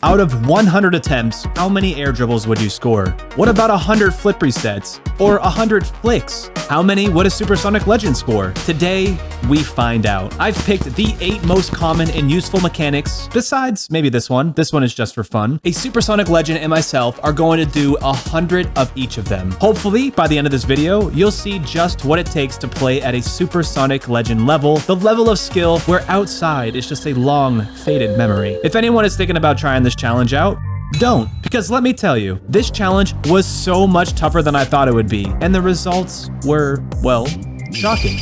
Out of 100 attempts, how many air dribbles would you score? What about 100 flip resets? Or 100 flicks? How many would a Supersonic Legend score? Today, we find out. I've picked the 8 most common and useful mechanics, besides maybe this one. This one is just for fun. A Supersonic Legend and myself are going to do 100 of each of them. Hopefully, by the end of this video, you'll see just what it takes to play at a Supersonic Legend level, the level of skill where outside is just a long, faded memory. If anyone is thinking about trying this challenge out, don't, because let me tell you, this challenge was so much tougher than I thought it would be, and the results were, well, shocking.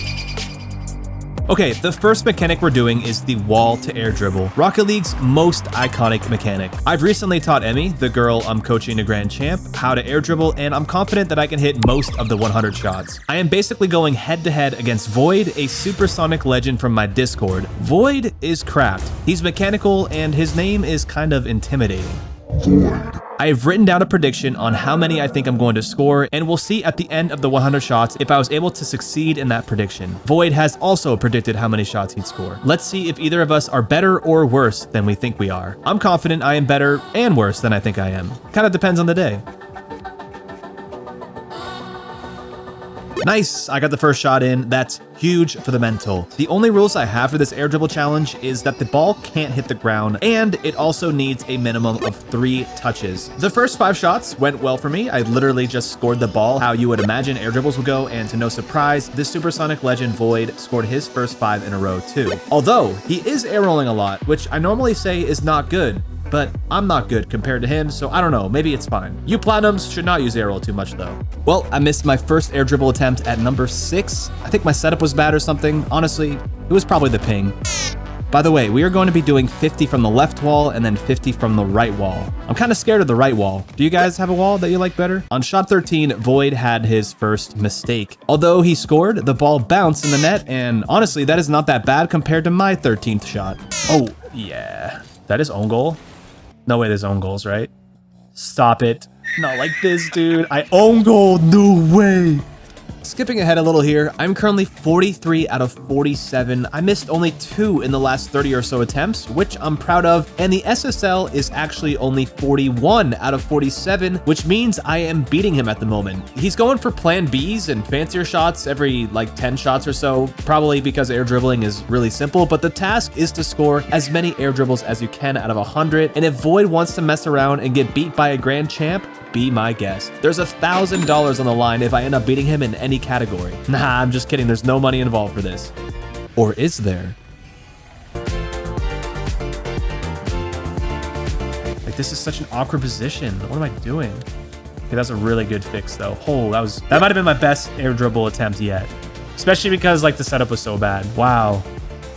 Okay, the first mechanic we're doing is the wall to air dribble, Rocket League's most iconic mechanic. I've recently taught Emmy, the girl I'm coaching to Grand Champ, how to air dribble, and I'm confident that I can hit most of the 100 shots. I am basically going head to head against Void, a Supersonic Legend from my Discord. Void is cracked. He's mechanical, and his name is kind of intimidating. Void. I have written down a prediction on how many I think I'm going to score, and we'll see at the end of the 100 shots if I was able to succeed in that prediction. Void has also predicted how many shots he'd score. Let's see if either of us are better or worse than we think we are. I'm confident I am better and worse than I think I am. Kind of depends on the day. Nice, I got the first shot in. That's huge for the mental. The only rules I have for this air dribble challenge is that the ball can't hit the ground, and it also needs a minimum of 3 touches. The first 5 shots went well for me. I literally just scored the ball how you would imagine air dribbles would go, and to no surprise, this Supersonic Legend Void scored his first 5 in a row too. Although, he is air rolling a lot, which I normally say is not good, but I'm not good compared to him, so I don't know, maybe it's fine. You Platinums should not use air roll too much though. Well, I missed my first air dribble attempt at number 6. I think my setup was bad or something. Honestly, it was probably the ping. By the way, we are going to be doing 50 from the left wall and then 50 from the right wall. I'm kind of scared of the right wall. Do you guys have a wall that you like better? On shot 13, Void had his first mistake. Although he scored, the ball bounced in the net, and honestly, that is not that bad compared to my 13th shot. Oh, yeah. That is own goal. No way there's own goals, right? Stop it. Not like this, dude. I own goal. No way. Skipping ahead a little here, I'm currently 43 out of 47. I missed only 2 in the last 30 or so attempts, which I'm proud of, and the SSL is actually only 41 out of 47, which means I am beating him at the moment. He's going for plan Bs and fancier shots every like 10 shots or so, probably because air dribbling is really simple, but the task is to score as many air dribbles as you can out of 100, and if Void wants to mess around and get beat by a Grand Champ, be my guest. There's $1,000 on the line if I end up beating him in any category. Nah, I'm just kidding. There's no money involved for this. Or is there? Like, this is such an awkward position. What am I doing? Okay, that's a really good fix though. Oh, that might have been my best air dribble attempt yet. Especially because like the setup was so bad. Wow.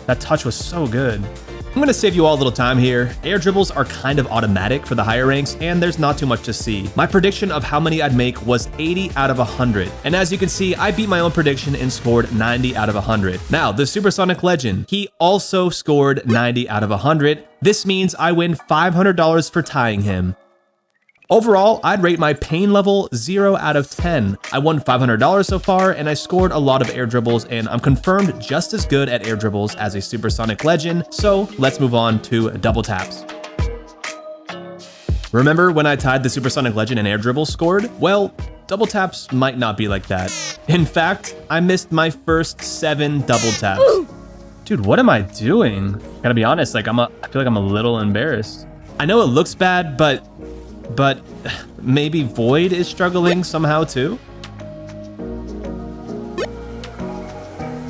That touch was so good. I'm going to save you all a little time here. Air dribbles are kind of automatic for the higher ranks, and there's not too much to see. My prediction of how many I'd make was 80 out of 100. And as you can see, I beat my own prediction and scored 90 out of 100. Now, the Supersonic Legend, he also scored 90 out of 100. This means I win $500 for tying him. Overall, I'd rate my pain level 0 out of 10. I won $500 so far, and I scored a lot of air dribbles, and I'm confirmed just as good at air dribbles as a Supersonic Legend, so let's move on to double taps. Remember when I tied the Supersonic Legend and air dribbles scored? Well, double taps might not be like that. In fact, I missed my first 7 double taps. Dude, what am I doing? Gotta be honest, like I feel like I'm a little embarrassed. I know it looks bad, but maybe Void is struggling somehow too?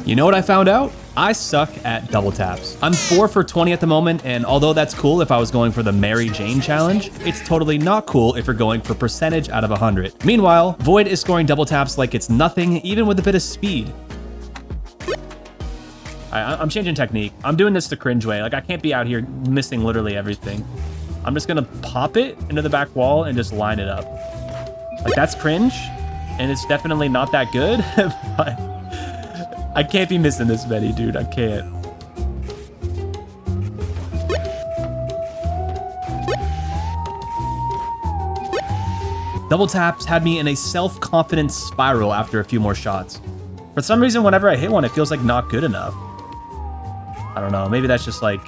You know what I found out? I suck at double taps. I'm 4 for 20 at the moment, and although that's cool if I was going for the Mary Jane challenge, it's totally not cool if you're going for percentage out of 100. Meanwhile, Void is scoring double taps like it's nothing, even with a bit of speed. I'm changing technique. I'm doing this the cringe way. Like, I can't be out here missing literally everything. I'm just gonna pop it into the back wall and just line it up. Like, that's cringe, and it's definitely not that good, but I can't be missing this many, dude. I can't. Double taps had me in a self-confidence spiral after a few more shots. For some reason, whenever I hit one, it feels like not good enough. I don't know, maybe that's just like,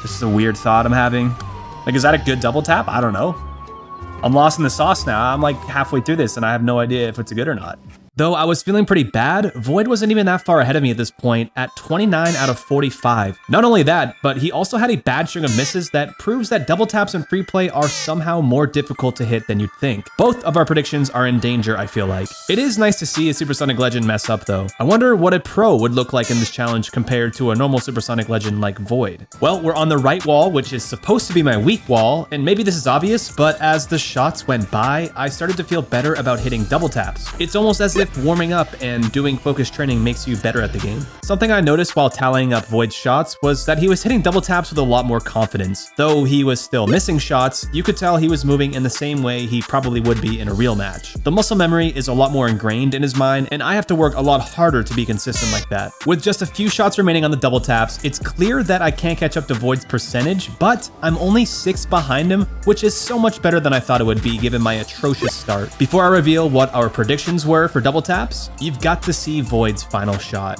this is a weird thought I'm having. Like, is that a good double tap? I don't know. I'm lost in the sauce now. I'm like halfway through this and I have no idea if it's good or not. Though I was feeling pretty bad, Void wasn't even that far ahead of me at this point at 29 out of 45. Not only that, but he also had a bad string of misses that proves that double taps in free play are somehow more difficult to hit than you'd think. Both of our predictions are in danger, I feel like. It is nice to see a Supersonic Legend mess up though. I wonder what a pro would look like in this challenge compared to a normal Supersonic Legend like Void. Well, we're on the right wall, which is supposed to be my weak wall, and maybe this is obvious, but as the shots went by, I started to feel better about hitting double taps. It's almost as if warming up and doing focus training makes you better at the game. Something I noticed while tallying up Void's shots was that he was hitting double taps with a lot more confidence. Though he was still missing shots, you could tell he was moving in the same way he probably would be in a real match. The muscle memory is a lot more ingrained in his mind, and I have to work a lot harder to be consistent like that. With just a few shots remaining on the double taps, it's clear that I can't catch up to Void's percentage, but I'm only 6 behind him, which is so much better than I thought it would be given my atrocious start. Before I reveal what our predictions were for double taps, you've got to see Void's final shot.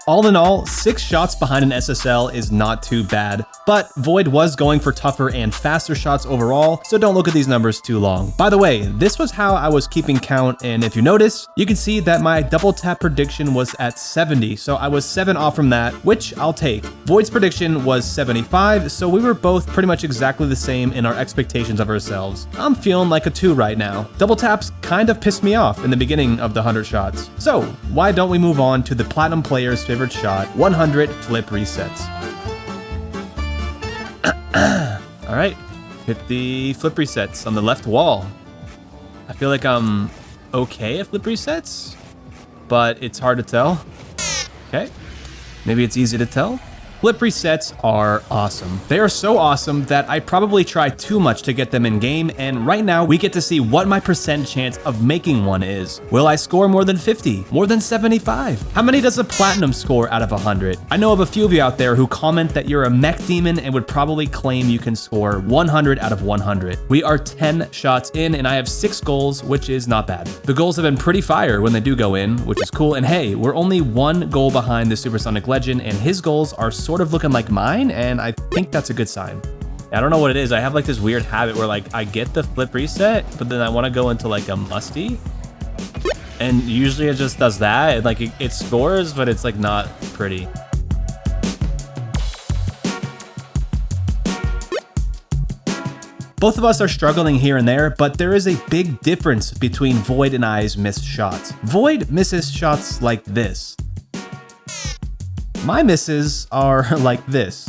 All in all, 6 shots behind an SSL is not too bad, but Void was going for tougher and faster shots overall, so don't look at these numbers too long. By the way, this was how I was keeping count, and if you notice, you can see that my double tap prediction was at 70, so I was 7 off from that, which I'll take. Void's prediction was 75, so we were both pretty much exactly the same in our expectations of ourselves. I'm feeling like a 2 right now. Double taps kind of pissed me off in the beginning of the 100 shots. So, why don't we move on to the Platinum player's favorite shot, 100 flip resets. All right, hit the flip resets on the left wall. I feel like I'm okay at flip resets, but it's hard to tell. Okay, maybe it's easy to tell. Flip resets are awesome. They are so awesome that I probably try too much to get them in game, and right now we get to see what my percent chance of making one is. Will I score more than 50? More than 75? How many does a Platinum score out of 100? I know of a few of you out there who comment that you're a mech demon and would probably claim you can score 100 out of 100. We are 10 shots in and I have 6 goals, which is not bad. The goals have been pretty fire when they do go in, which is cool, and hey, we're only 1 goal behind the Supersonic Legend and his goals are sort of looking like mine, and I think that's a good sign. I don't know what it is. I have like this weird habit where like I get the flip reset, but then I want to go into like a musty, and usually it just does that. And like it scores, but it's like not pretty. Both of us are struggling here and there, but there is a big difference between Void and I's missed shots. Void misses shots like this. My misses are like this.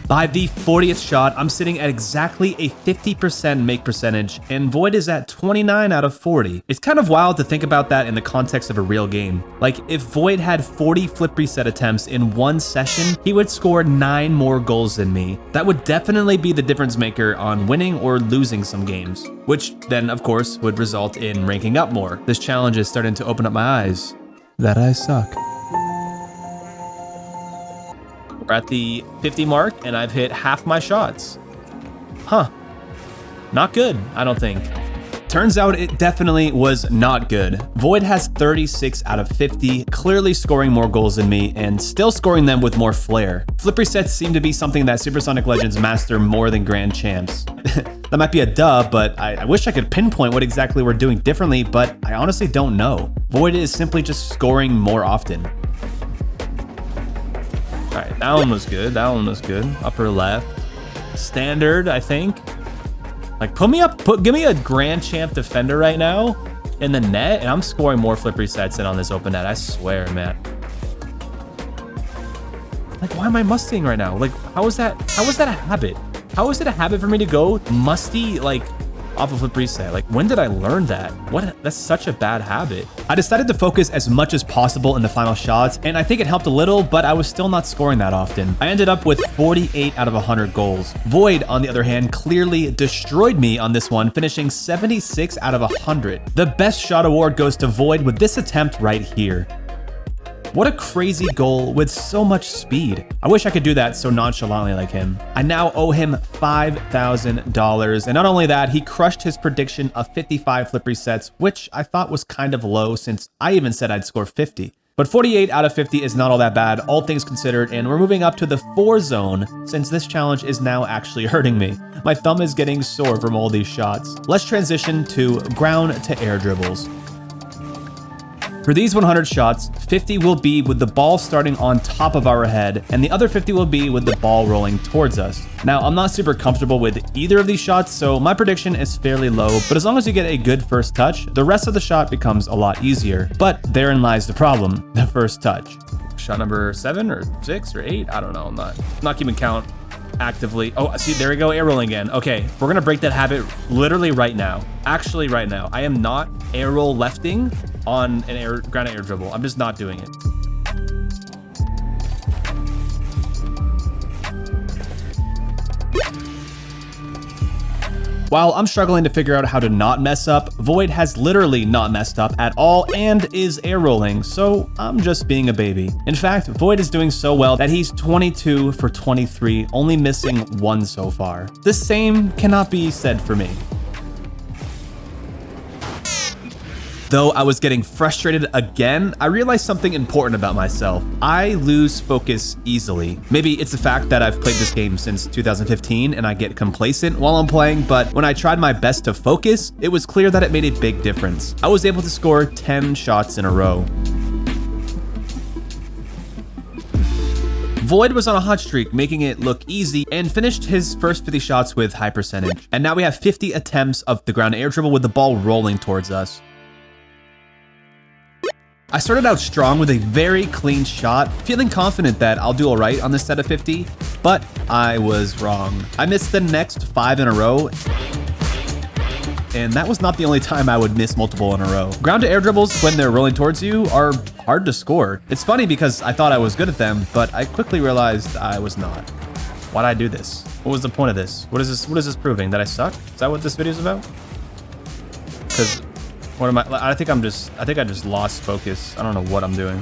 By the 40th shot, I'm sitting at exactly a 50% make percentage, and Void is at 29 out of 40. It's kind of wild to think about that in the context of a real game. Like, if Void had 40 flip reset attempts in one session, he would score 9 more goals than me. That would definitely be the difference maker on winning or losing some games, which then, of course, would result in ranking up more. This challenge is starting to open up my eyes that I suck. We're at the 50 mark, and I've hit half my shots. Huh. Not good, I don't think. Turns out it definitely was not good. Void has 36 out of 50, clearly scoring more goals than me, and still scoring them with more flair. Flip resets seem to be something that Supersonic Legends master more than Grand Champs. That might be a duh, but I wish I could pinpoint what exactly we're doing differently, but I honestly don't know. Void is simply just scoring more often. All right, that one was good. That one was good. Upper left. Standard, I think. Like, put me up, give me a Grand Champ defender right now in the net, and I'm scoring more flip resets than on this open net. I swear, man. Like, why am I mustying right now? Like, how is that a habit? How is it a habit for me to go musty, like, off a flip reset? Like, when did I learn that? That's such a bad habit. I decided to focus as much as possible in the final shots, and I think it helped a little, but I was still not scoring that often. I ended up with 48 out of 100 goals. Void, on the other hand, clearly destroyed me on this one, finishing 76 out of 100. The best shot award goes to Void with this attempt right here. What a crazy goal with so much speed. I wish I could do that so nonchalantly like him. I now owe him $5,000. And not only that, he crushed his prediction of 55 flip resets, which I thought was kind of low since I even said I'd score 50. But 48 out of 50 is not all that bad, all things considered, and we're moving up to the 4 zone since this challenge is now actually hurting me. My thumb is getting sore from all these shots. Let's transition to ground to air dribbles. For these 100 shots, 50 will be with the ball starting on top of our head, and the other 50 will be with the ball rolling towards us. Now, I'm not super comfortable with either of these shots, so my prediction is fairly low, but as long as you get a good first touch, the rest of the shot becomes a lot easier. But therein lies the problem, the first touch. Shot number 7 or 6 or 8? I don't know, I'm not keeping count actively. Oh, see, there we go, air rolling again. Okay, we're gonna break that habit literally right now. Actually, right now. I am not air roll lefting on an ground air dribble. I'm just not doing it. While I'm struggling to figure out how to not mess up, Void has literally not messed up at all and is air rolling, so I'm just being a baby. In fact, Void is doing so well that he's 22 for 23, only missing 1 so far. The same cannot be said for me. Though I was getting frustrated again, I realized something important about myself. I lose focus easily. Maybe it's the fact that I've played this game since 2015 and I get complacent while I'm playing, but when I tried my best to focus, it was clear that it made a big difference. I was able to score 10 shots in a row. Void was on a hot streak, making it look easy, and finished his first 50 shots with high percentage. And now we have 50 attempts of the ground air dribble with the ball rolling towards us. I started out strong with a very clean shot, feeling confident that I'll do all right on this set of 50, but I was wrong. I missed the next 5 in a row, and that was not the only time I would miss multiple in a row. Ground to air dribbles when they're rolling towards you are hard to score. It's funny because I thought I was good at them, but I quickly realized I was not. Why'd I do this? What was the point of this? What is this proving? That I suck? Is that what this video is about? Because what am I think I just lost focus. I don't know what I'm doing.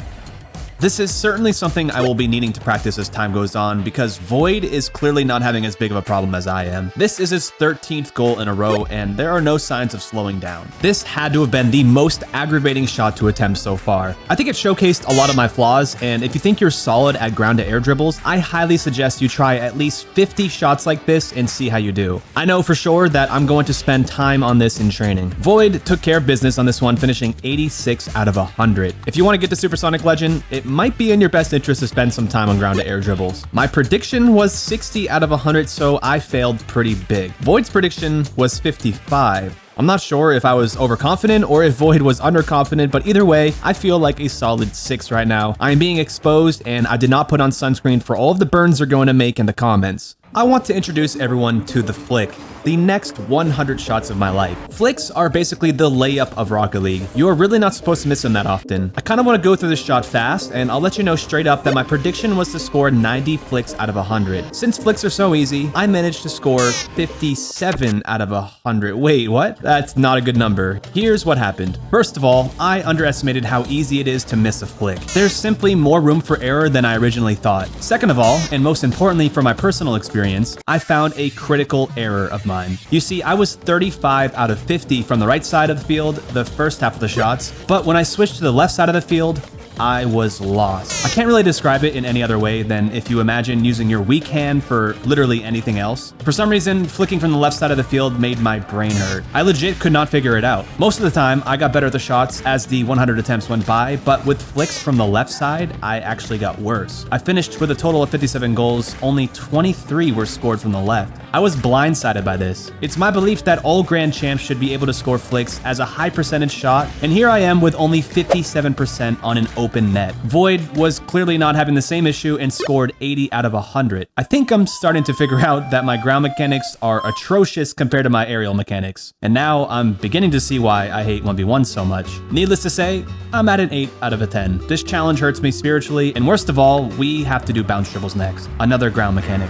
This is certainly something I will be needing to practice as time goes on because Void is clearly not having as big of a problem as I am. This is his 13th goal in a row and there are no signs of slowing down. This had to have been the most aggravating shot to attempt so far. I think it showcased a lot of my flaws, and if you think you're solid at ground to air dribbles, I highly suggest you try at least 50 shots like this and see how you do. I know for sure that I'm going to spend time on this in training. Void took care of business on this one, finishing 86 out of 100. If you want to get to Supersonic Legend, it might be in your best interest to spend some time on ground to air dribbles. My prediction was 60 out of 100, so I failed pretty big. Void's prediction was 55. I'm not sure if I was overconfident or if Void was underconfident, but either way, I feel like a solid 6 right now. I am being exposed and I did not put on sunscreen for all of the burns they're going to make in the comments. I want to introduce everyone to the Flick, the next 100 shots of my life. Flicks are basically the layup of Rocket League. You are really not supposed to miss them that often. I kind of want to go through this shot fast, and I'll let you know straight up that my prediction was to score 90 flicks out of 100. Since flicks are so easy, I managed to score 57 out of 100. Wait, what? That's not a good number. Here's what happened. First of all, I underestimated how easy it is to miss a flick. There's simply more room for error than I originally thought. Second of all, and most importantly for my personal experience, I found a critical error of mine. You see, I was 35 out of 50 from the right side of the field the first half of the shots, but when I switched to the left side of the field, I was lost. I can't really describe it in any other way than if you imagine using your weak hand for literally anything else. For some reason, flicking from the left side of the field made my brain hurt. I legit could not figure it out. Most of the time, I got better at the shots as the 100 attempts went by, but with flicks from the left side, I actually got worse. I finished with a total of 57 goals, only 23 were scored from the left. I was blindsided by this. It's my belief that all Grand Champs should be able to score flicks as a high percentage shot, and here I am with only 57% on an open net. Void was clearly not having the same issue and scored 80 out of 100. I think I'm starting to figure out that my ground mechanics are atrocious compared to my aerial mechanics, and now I'm beginning to see why I hate 1v1 so much. Needless to say, I'm at an 8 out of a 10. This challenge hurts me spiritually, and worst of all, we have to do bounce dribbles next. Another ground mechanic.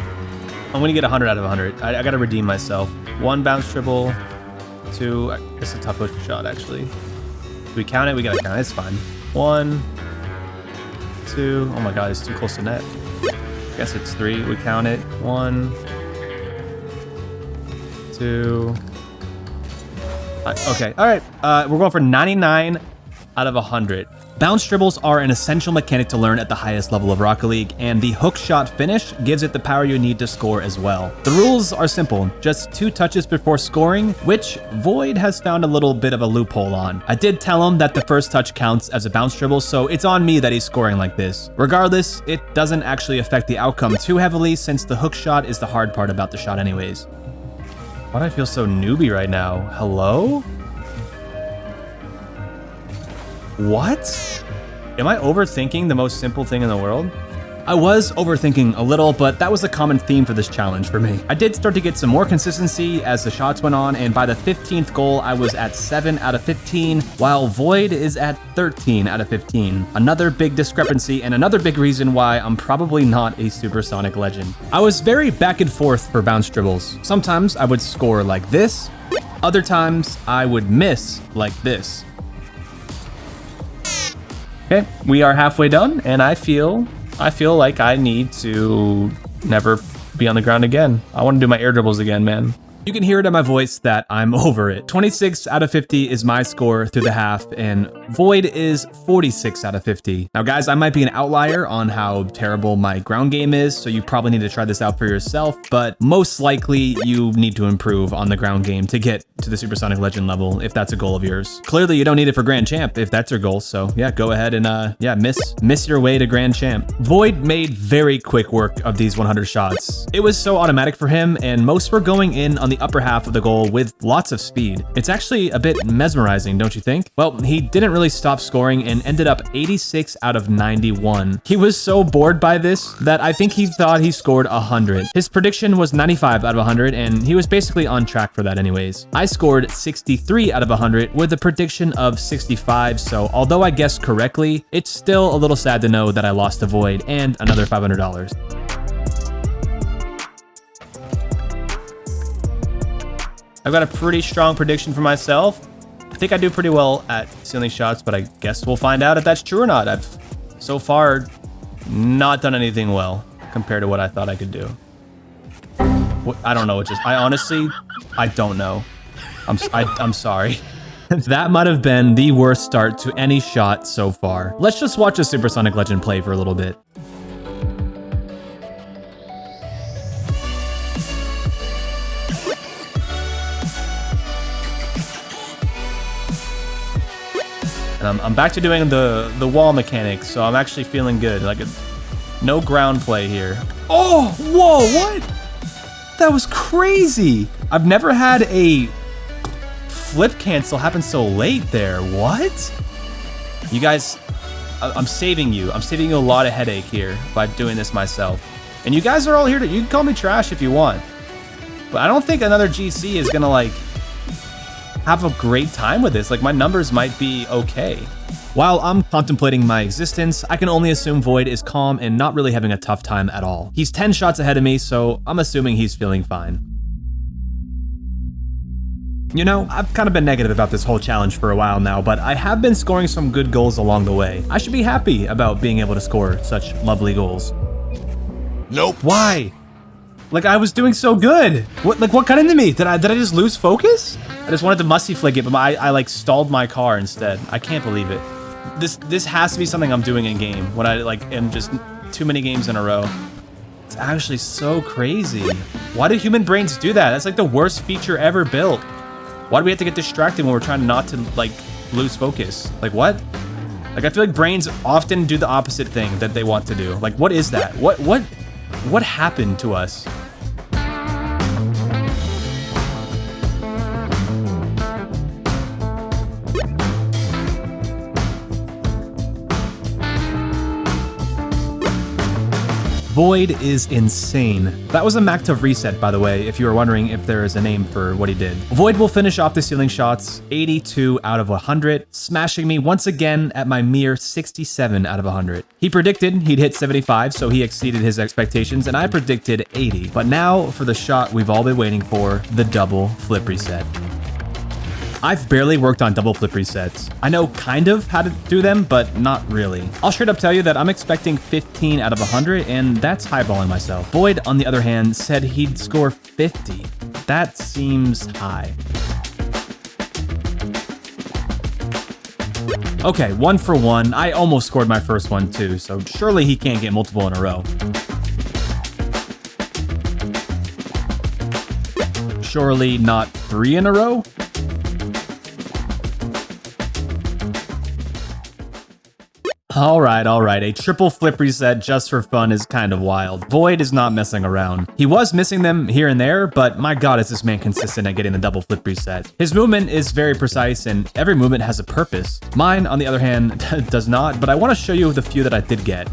I'm gonna get 100 out of 100. I gotta redeem myself. 1 bounce dribble, 2, this is a tough shot actually. Do we count it? We gotta count it, it's fine. 1, 2. Oh my God, it's too close to net. I guess it's 3. We count it. 1, 2. Okay, all right. We're going for 99 out of 100. Bounce dribbles are an essential mechanic to learn at the highest level of Rocket League, and the hook shot finish gives it the power you need to score as well. The rules are simple, just 2 touches before scoring, which Void has found a little bit of a loophole on. I did tell him that the first touch counts as a bounce dribble, so it's on me that he's scoring like this. Regardless, it doesn't actually affect the outcome too heavily since the hook shot is the hard part about the shot anyways. Why do I feel so newbie right now? Hello? What? Am I overthinking the most simple thing in the world? I was overthinking a little, but that was a common theme for this challenge for me. I did start to get some more consistency as the shots went on, and by the 15th goal, I was at 7 out of 15, while Void is at 13 out of 15. Another big discrepancy, and another big reason why I'm probably not a Supersonic Legend. I was very back and forth for bounce dribbles. Sometimes I would score like this, other times I would miss like this. Okay, we are halfway done, and I feel like I need to never be on the ground again. I want to do my air dribbles again, man. You can hear it in my voice that I'm over it. 26 out of 50 is my score through the half, and Void is 46 out of 50. Now, guys, I might be an outlier on how terrible my ground game is, so you probably need to try this out for yourself, but most likely you need to improve on the ground game to get to the Supersonic Legend level if that's a goal of yours. Clearly, you don't need it for Grand Champ if that's your goal, so yeah, go ahead and miss your way to Grand Champ. Void made very quick work of these 100 shots. It was so automatic for him, and most were going in on the upper half of the goal with lots of speed. It's actually a bit mesmerizing, don't you think? Well, he didn't really stop scoring and ended up 86 out of 91. He was so bored by this that I think he thought he scored 100. His prediction was 95 out of 100, and he was basically on track for that anyways. I scored 63 out of 100 with a prediction of 65, so although I guessed correctly, it's still a little sad to know that I lost to Void and another $500. I've got a pretty strong prediction for myself. I think I do pretty well at ceiling shots, but I guess we'll find out if that's true or not. I've so far not done anything well compared to what I thought I could do. I don't know. I don't know. I'm sorry. That might have been the worst start to any shot so far. Let's just watch a Supersonic Legend play for a little bit. And I'm back to doing the wall mechanics, so I'm actually feeling good. Like no ground play here. Oh, whoa, what? That was crazy. I've never had a flip cancel happen so late there. What? You guys, I'm saving you. I'm saving you a lot of headache here by doing this myself. And you guys are all here you can call me trash if you want. But I don't think another GC is gonna like have a great time with this. Like, my numbers might be okay. While I'm contemplating my existence, I can only assume Void is calm and not really having a tough time at all. He's 10 shots ahead of me, so I'm assuming he's feeling fine. You know, I've kind of been negative about this whole challenge for a while now, but I have been scoring some good goals along the way. I should be happy about being able to score such lovely goals. Nope. Why? Like, I was doing so good. What got into me? Did I just lose focus? I just wanted to musty flick it, but I like stalled my car instead. I can't believe it. This has to be something I'm doing in game when I like am just too many games in a row. It's actually so crazy. Why do human brains do that? That's like the worst feature ever built. Why do we have to get distracted when we're trying not to like lose focus? Like what? Like I feel like brains often do the opposite thing that they want to do. Like what is that? What happened to us? Void is insane. That was a Mactov reset, by the way, if you were wondering if there is a name for what he did. Void will finish off the ceiling shots 82 out of 100, smashing me once again at my mere 67 out of 100. He predicted he'd hit 75, so he exceeded his expectations, and I predicted 80. But now for the shot we've all been waiting for, the double flip reset. I've barely worked on double flip resets. I know kind of how to do them, but not really. I'll straight up tell you that I'm expecting 15 out of 100, and that's highballing myself. Void, on the other hand, said he'd score 50. That seems high. Okay, 1 for 1. I almost scored my first one too, so surely he can't get multiple in a row. Surely not 3 in a row? All right. A triple flip reset just for fun is kind of wild. Void is not messing around. He was missing them here and there, but my god, is this man consistent at getting the double flip reset. His movement is very precise, and every movement has a purpose. Mine, on the other hand, does not, but I want to show you the few that I did get.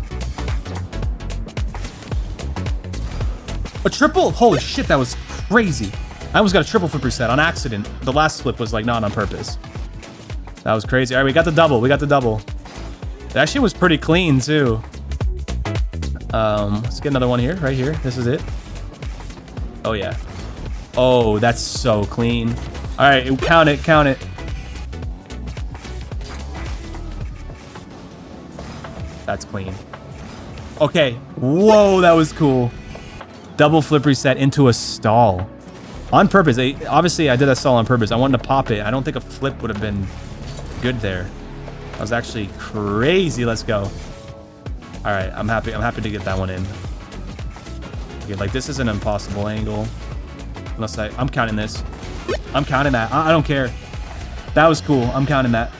A triple? Holy shit, that was crazy. I almost got a triple flip reset on accident. The last flip was like not on purpose. That was crazy. All right, we got the double. That shit was pretty clean too. Let's get another one here, right here. This is it. Oh yeah. Oh, that's so clean. All right, count it. That's clean. Okay, whoa, that was cool. Double flip reset into a stall. On purpose. Obviously, I did that stall on purpose. I wanted to pop it. I don't think a flip would have been good there. That was actually crazy. Let's go. All right, I'm happy to get that one in. Okay, like this is an impossible angle. Unless I'm counting this. I'm counting that. I don't care. That was cool. I'm counting that.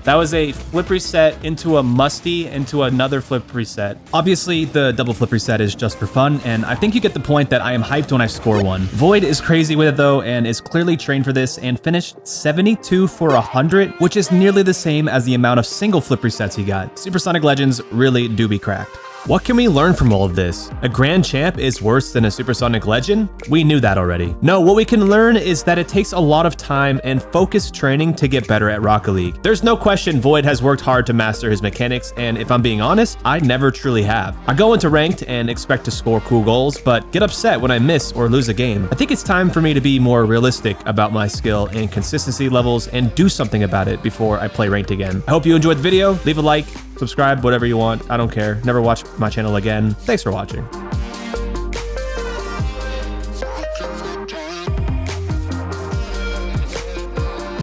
That was a flip reset into a musty into another flip reset. Obviously, the double flip reset is just for fun, and I think you get the point that I am hyped when I score one. Void is crazy with it though, and is clearly trained for this, and finished 72 for 100, which is nearly the same as the amount of single flip resets he got. Supersonic Legends really do be cracked. What can we learn from all of this? A grand champ is worse than a Supersonic Legend? We knew that already. No, what we can learn is that it takes a lot of time and focused training to get better at Rocket League. There's no question Void has worked hard to master his mechanics, and if I'm being honest, I never truly have. I go into ranked and expect to score cool goals, but get upset when I miss or lose a game. I think it's time for me to be more realistic about my skill and consistency levels and do something about it before I play ranked again. I hope you enjoyed the video. Leave a like, subscribe, whatever you want. I don't care. Never watch my channel again. Thanks for watching.